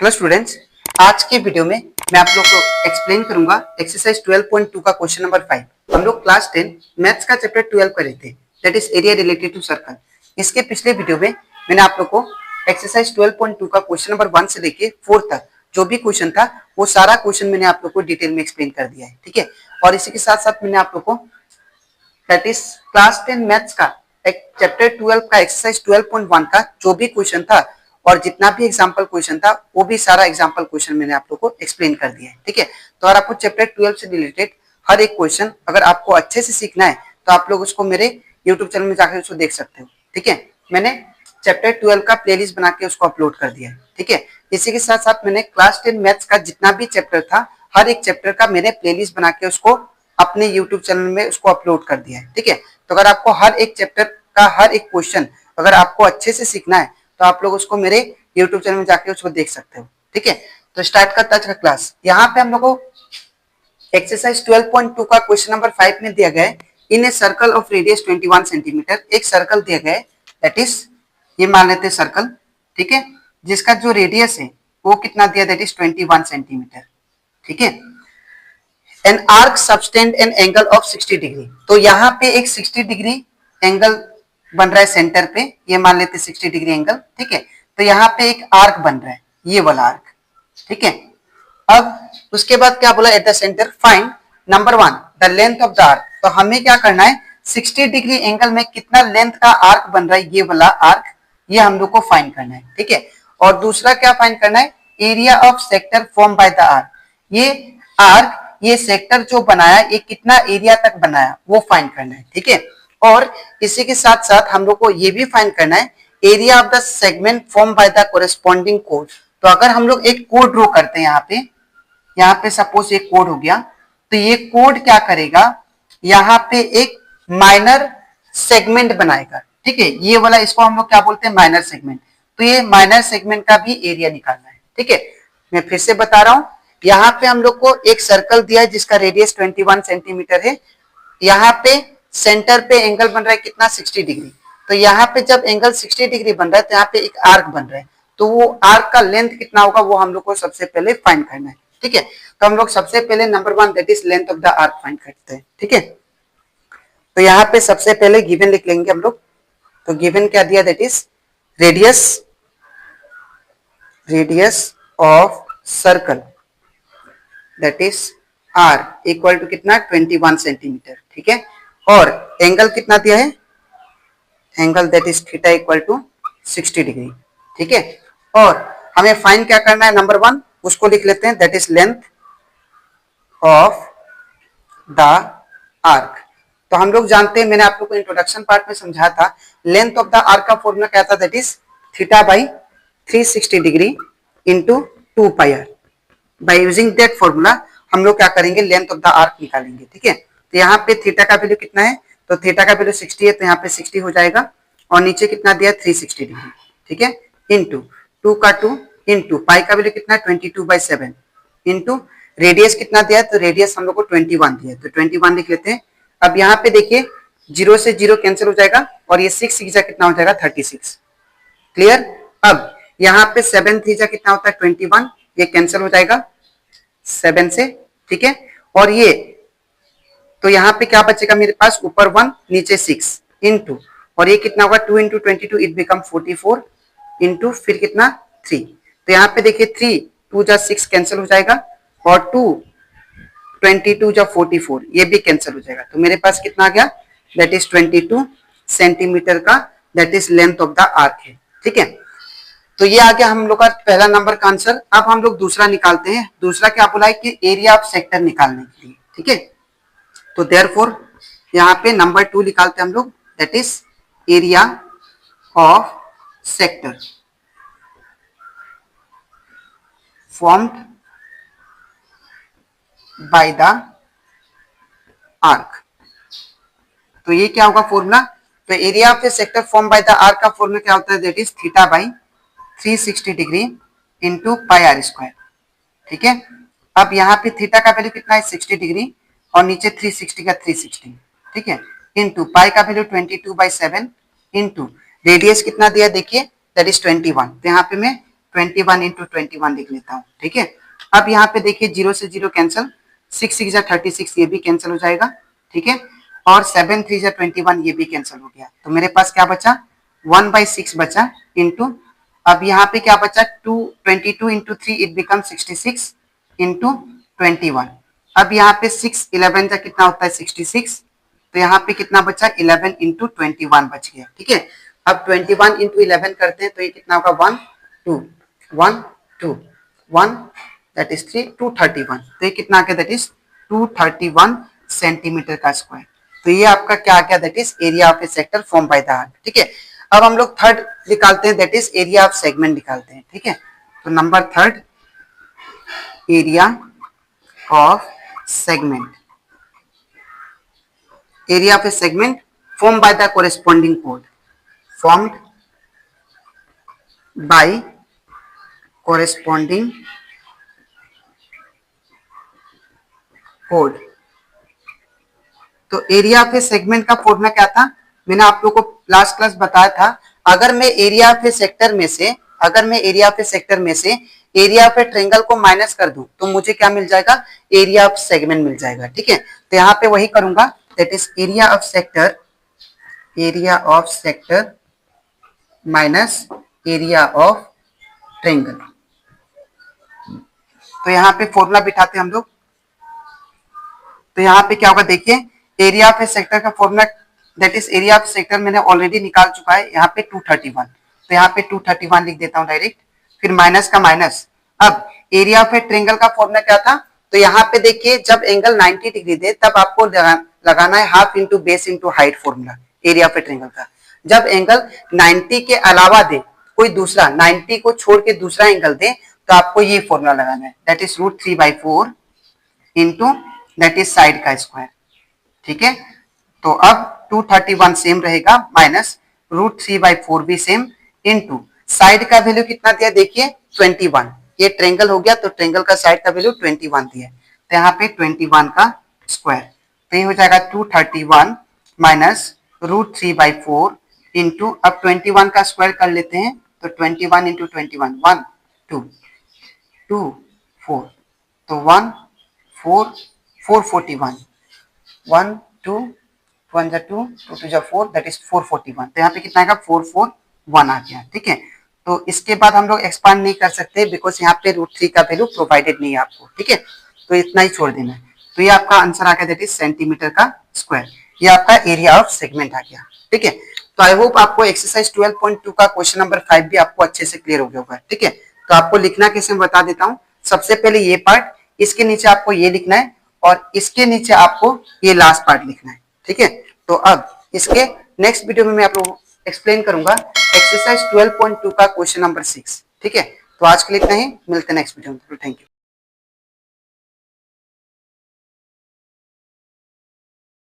Hello students, आज के video में मैं आप लोग को एक्सप्लेन करूंगा एक्सरसाइज 12.2 का क्वेश्चन नंबर 5। हम लोग क्लास 10 मैथ्स का चैप्टर 12 कर रहे थे, that is area related to circle. इसके पिछले वीडियो में मैंने आप लोग को एक्सरसाइज 12.2 का क्वेश्चन नंबर 1 से लेके 4 तक जो भी क्वेश्चन था वो सारा क्वेश्चन मैंने आप लोग को डिटेल में एक्सप्लेन कर दिया है, ठीक है। और इसी के साथ साथ मैंने आप लोग को दैट इज क्लास 10 मैथ्स का एक चैप्टर 12 का एक्सरसाइज 12.1 का जो भी क्वेश्चन था और जितना भी एग्जांपल क्वेश्चन था वो भी सारा एग्जांपल क्वेश्चन मैंने आप लोग को एक्सप्लेन कर दिया है, ठीक है। तो अगर आपको चैप्टर 12 से रिलेटेड हर एक क्वेश्चन अगर आपको अच्छे से सीखना है तो आप लोग उसको मेरे यूट्यूब चैनल में जाकर उसको देख सकते हो, ठीक है। मैंने चैप्टर 12 का प्लेलिस्ट बना के उसको अपलोड कर दिया है, ठीक है। इसी के साथ साथ मैंने क्लास 10 मैथ्स का जितना भी चैप्टर था हर एक चैप्टर का मैंने प्लेलिस्ट बना के उसको अपने यूट्यूब चैनल में उसको अपलोड कर दिया है, ठीक है। तो अगर आपको हर एक चैप्टर का हर एक क्वेश्चन अगर आपको अच्छे से सीखना है तो आप लोग उसको मेरे यूट्यूब चैनल में जाके उसको देख सकते हो, ठीक है। तो स्टार्ट करता है क्लास। यहाँ पे हम लोग को एक्सरसाइज 12.2 का क्वेश्चन नंबर 5 में दिया गया है in a circle of radius 21 centimetre. एक सर्कल दिया गया है, दैट इज ये मान लेते हैं सर्कल, ठीक है, जिसका जो रेडियस है वो कितना दिया, दैट इज 21 सेंटीमीटर, ठीक है। An arc subtend an angle of 60 degree. तो यहाँ पे एक 60 डिग्री एंगल बन रहा है सेंटर पे, ये मान लेते 60 डिग्री एंगल, ठीक है। तो यहाँ पे एक आर्क बन रहा है, ये वाला आर्क, ठीक है। अब उसके बाद क्या बोला, at the centre find number 1 the length of the arc. तो हमें क्या करना है, 60 डिग्री एंगल में कितना लेंथ का आर्क बन रहा है, ये वाला आर्क, ये हम लोग को फाइंड करना है, ठीक है। और दूसरा क्या फाइंड करना है, area of sector form by the arc. ये आर्क, ये सेक्टर जो बनाया ये कितना एरिया तक बनाया वो फाइंड करना है, ठीक है। और इसी के साथ साथ हम लोग को ये भी फाइंड करना है area of the segment form by the corresponding code. तो अगर हम लोग एक कोड ड्रॉ करते हैं यहाँ पे सपोज एक कोड हो गया, तो ये कोड क्या करेगा, यहाँ पे एक माइनर सेगमेंट बनाएगा, ठीक है। ये वाला इसको हम लोग क्या बोलते हैं, माइनर सेगमेंट। तो ये माइनर सेगमेंट का भी एरिया निकालना है, ठीक है। मैं फिर से बता रहा हूं, यहाँ पे हम लोग को एक सर्कल दिया है जिसका रेडियस 21 सेंटीमीटर है। यहाँ पे सेंटर पे एंगल बन रहा है कितना, 60 डिग्री। तो यहाँ पे जब एंगल 60 डिग्री बन रहा है तो यहाँ पे एक आर्क बन रहा है, तो वो आर्क का लेंथ कितना होगा वो हम लोग को सबसे पहले फाइंड करना है, ठीक है। तो हम लोग सबसे पहले number 1 that is length of the arc find करते हैं, ठीक है। तो यहाँ पे सबसे पहले गिवन लिख लेंगे हम लोग। तो गिवन क्या दिया, that is radius of circle that is R equal to कितना, 21 सेंटीमीटर, ठीक है। और एंगल कितना दिया है, angle that is theta equal to 60 degree, ठीक है। और हमें फाइंड क्या करना है, नंबर 1 उसको लिख लेते हैं, that is length of the arc. तो हम लोग जानते हैं, मैंने आप लोग को इंट्रोडक्शन पार्ट में समझाया था, लेंथ ऑफ द आर्क का फॉर्मूला क्या था, that is theta by 360 degree into 2 pi R. By using that formula हम लोग क्या करेंगे, लेंथ ऑफ द आर्क निकालेंगे, ठीक है। तो यहाँ पे थीटा का वैल्यू कितना है, तो थीटा का वैल्यू 60 है, तो यहाँ पे 60 हो जाएगा। और नीचे कितना दिया, 360 डिग्री, ठीक है, इंटू 2 का 2 इंटू पाई का वैल्यू कितना, 22/7 इंटू रेडियस कितना दिया है, तो रेडियस हम लोग को 21 दिया है, तो 21 लिख लेते हैं। अब यहाँ पे देखिए 0 से 0 कैंसिल हो जाएगा और ये 6 6 कितना हो जाएगा, 36, क्लियर। अब यहाँ पे 7 3 कितना होता है, 21, ये कैंसिल हो जाएगा 7 से, ठीक है। और ये तो यहाँ पे क्या बचेगा मेरे पास, ऊपर 1 नीचे 6 इंटू, और ये कितना होगा, 2 इंटू 22 इट बिकम 44 इंटू फिर कितना 3। तो यहाँ पे देखिए 3 2 जा 6 कैंसिल हो जाएगा और 2 22 जा 44 ये भी कैंसिल हो जाएगा। तो मेरे पास कितना आ गया, दैट इज 22 सेंटीमीटर का that is length of the arc है, ठीक है। तो ये आ गया हम लोग का पहला नंबर का आंसर। अब हम लोग दूसरा निकालते हैं। दूसरा क्या बोला है कि एरिया ऑफ सेक्टर निकालने के लिए, ठीक है। तो देयरफॉर यहाँ पे नंबर 2 निकालते हैं हम लोग, that is area of sector formed by the arc. तो ये क्या होगा फॉर्मूला, तो area of a sector form by the arc का फॉर्मूला क्या होता है, that is theta by 360 degree into pi R square, ठीक है। अब यहाँ पे थीटा का वैल्यू कितना है, 60 डिग्री और नीचे 360 का 360, ठीक है, इंटू पाई का वैल्यू 22/7 इंटू रेडियस कितना दिया देखिए, दैट इज 21। तो यहाँ पे मैं 21 इंटू 21 लिख लेता हूँ, ठीक है। अब यहाँ पे देखिए 0 से 0 कैंसिल, 6 6 36 ये भी कैंसिल हो जाएगा, ठीक है। और 7 3 21 ये भी कैंसिल हो गया, तो मेरे पास क्या बचा 1/6 बचा इंटू, अब यहाँ पे क्या बचा 22 इंटू 3 इट बिकम 66 इंटू 21। अब यहाँ पे 6 11 का कितना होता है 66, तो यहाँ पे कितना बचा 11 इंटू 21 बच गया, ठीक है। अब 21 इंटू 11 करते हैं तो ये कितना होगा 1 2 1 2 1 दैट इज 3 231, तो ये कितना आ गया दैट इज 231 सेंटीमीटर का स्क्वायर। तो ये आपका क्या आ गया that is area of a sector form by the arc, ठीक है। अब हम लोग थर्ड निकालते हैं that is area of segment निकालते हैं, ठीक है। तो number third area of segment, area of a segment formed by the corresponding chord, formed by corresponding chord। तो एरिया ऑफ ए सेगमेंट का फॉर्मूला क्या था, मैंने आप लोगों को लास्ट क्लास बताया था। अगर मैं एरिया ऑफ ए सेक्टर में से एरिया ऑफ ए ट्रायंगल को माइनस कर दूं तो मुझे क्या मिल जाएगा, एरिया ऑफ सेगमेंट मिल जाएगा, ठीक है। तो यहाँ पे वही करूंगा, that is area of sector minus area of triangle. तो यहाँ पे फॉर्मूला बिठाते हैं हम लोग। तो यहाँ पे क्या होगा देखिए, एरिया ऑफ ए सेक्टर का formula that is area of sector मैंने ऑलरेडी निकाल चुका है, यहाँ पे 231, तो यहाँ पे 231 लिख देता हूँ डायरेक्ट, फिर माइनस का माइनस। अब एरिया ऑफ ए ट्रायंगल का फॉर्मूला क्या था, तो यहाँ पे देखिए जब एंगल 90 डिग्री दे तब आपको लगाना है half into base into height formula area of A triangle का। जब एंगल 90 के अलावा दे, कोई दूसरा 90 को छोड़ के दूसरा एंगल दे, तो आपको ये फॉर्मूला लगाना है, that is √3/4 into that is side का स्क्वायर, ठीक है। तो अब 231 सेम रहेगा माइनस √3/4 भी सेम इंटू साइड का वैल्यू कितना दिया देखिए 21, ये ट्रायंगल हो गया तो ट्रायंगल का साइड का वैल्यू 21 दिया, तो यहाँ पे 21 का स्क्वायर, तो ये हो जाएगा 231 माइनस √3/4 इंटू, अब 21 का स्क्वायर कर लेते हैं, तो 21 इंटू 21 1 2 2 4, तो 1 4 441 1 2 1 जा 2 2 2 जा 4 दैट इज 441, तो यहाँ पे कितना आएगा 441 आ गया, ठीक है। तो इसके बाद हम लोग एक्सपांड नहीं कर सकते बिकॉज यहाँ पे √3 का वैल्यू प्रोवाइडेड नहीं है आपको, ठीक है। तो इतना ही छोड़ देना है, तो ये आपका आंसर आ गया दैट इज सेंटीमीटर का स्क्वायर, ये आपका एरिया ऑफ सेगमेंट आ गया, ठीक है। तो आई होप आपको एक्सरसाइज 12.2 का क्वेश्चन नंबर 5 भी आपको अच्छे से क्लियर हो गया होगा, ठीक है। तो आपको लिखना कैसे मैं बता देता हूँ। सबसे पहले ये पार्ट, इसके नीचे आपको ये लिखना है और इसके नीचे आपको ये लास्ट पार्ट लिखना है, ठीक है। तो अब इसके नेक्स्ट वीडियो में मैं आप लोगों को एक्सप्लेन करूंगा एक्सरसाइज 12.2 का क्वेश्चन नंबर 6, ठीक है। तो आज के लिए इतना ही, मिलते हैं नेक्स्ट वीडियो में, थैंक यू।